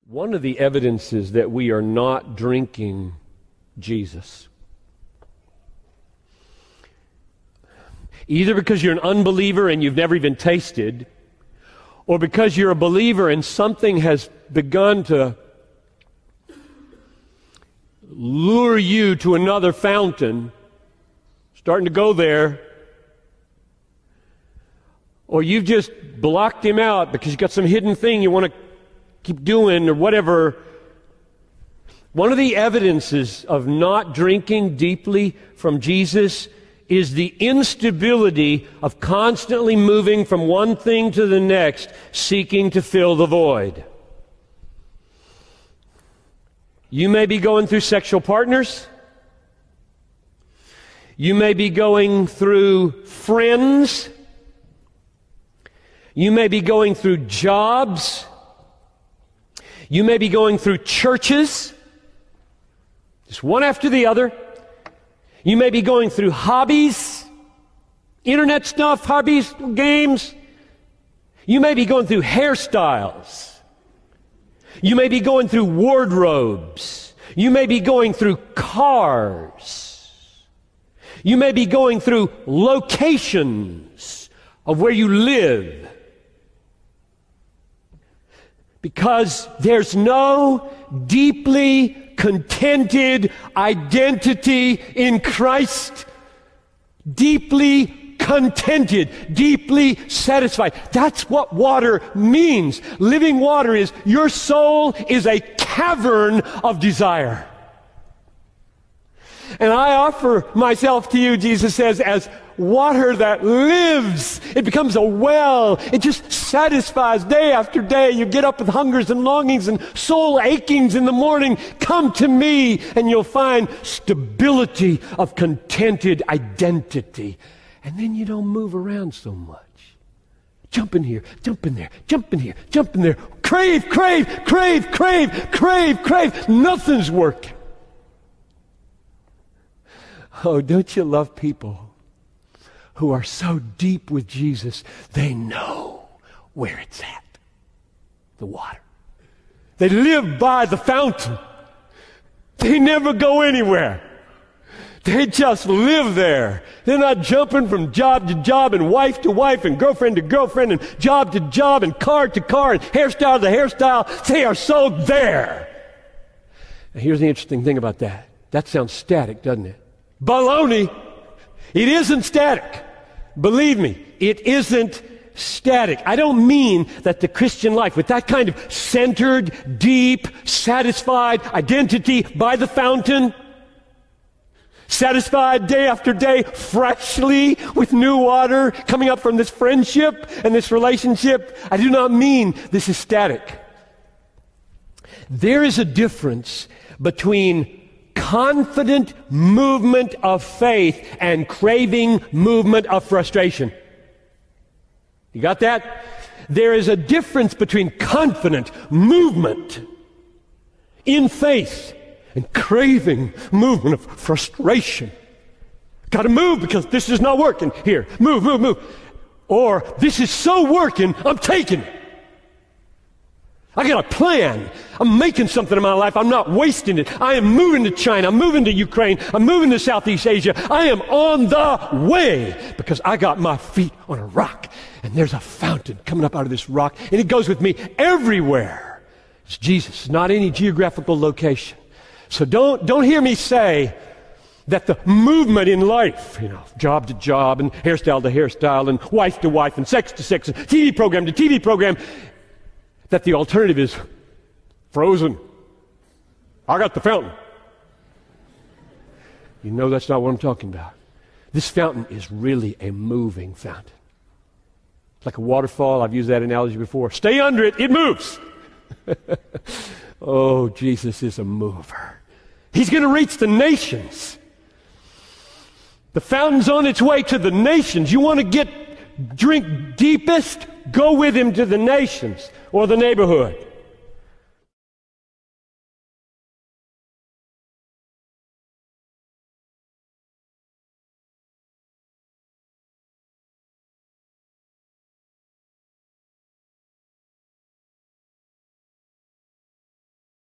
One of the evidences that we are not drinking Jesus, either because you're an unbeliever and you've never even tasted, or because you're a believer and something has begun to lure you to another fountain, starting to go there, or you've just blocked him out because you've got some hidden thing you want to keep doing or whatever. One of the evidences of not drinking deeply from Jesus is the instability of constantly moving from one thing to the next, seeking to fill the void. You may be going through sexual partners. You may be going through friends. You may be going through jobs. You may be going through churches, just one after the other. You may be going through hobbies, internet stuff, hobbies, games. You may be going through hairstyles. You may be going through wardrobes. You may be going through cars. You may be going through locations of where you live. Because there's no deeply contented identity in Christ. Deeply contented, deeply satisfied. That's what water means. Living water is, your soul is a cavern of desire. And I offer myself to you, Jesus says, as water that lives. It becomes a well. It just satisfies day after day. You get up with hungers and longings and soul achings in the morning. Come to me and you'll find stability of contented identity. And then you don't move around so much. Jump in here, jump in there, jump in here, jump in there. Crave, crave, crave, crave, crave, crave. Nothing's working. Oh, don't you love people who are so deep with Jesus, they know where it's at, the water. They live by the fountain. They never go anywhere. They just live there. They're not jumping from job to job and wife to wife and girlfriend to girlfriend and job to job and car to car and hairstyle to hairstyle. They are so there. Now, here's the interesting thing about that. That sounds static, doesn't it? Baloney. It isn't static. Believe me, it isn't static. I don't mean that the Christian life, with that kind of centered, deep, satisfied identity by the fountain, satisfied day after day, freshly with new water coming up from this friendship and this relationship. I do not mean this is static. There is a difference between confident movement of faith and craving movement of frustration. You got that? There is a difference between confident movement in faith and craving movement of frustration. Got to move because this is not working. Here, move, move, move. Or this is so working, I'm taking it. I got a plan. I'm making something in my life. I'm not wasting it. I am moving to China. I'm moving to Ukraine. I'm moving to Southeast Asia. I am on the way because I got my feet on a rock. And there's a fountain coming up out of this rock. And it goes with me everywhere. It's Jesus, not any geographical location. So don't hear me say that the movement in life, job to job and hairstyle to hairstyle and wife to wife and sex to sex and TV program to TV program, that the alternative is frozen. I got the fountain. You know that's not what I'm talking about. This fountain is really a moving fountain. It's like a waterfall. I've used that analogy before. Stay under it. It moves. Oh, Jesus is a mover. He's going to reach the nations. The fountain's on its way to the nations. You want to drink deepest? Go with him to the nations or the neighborhood.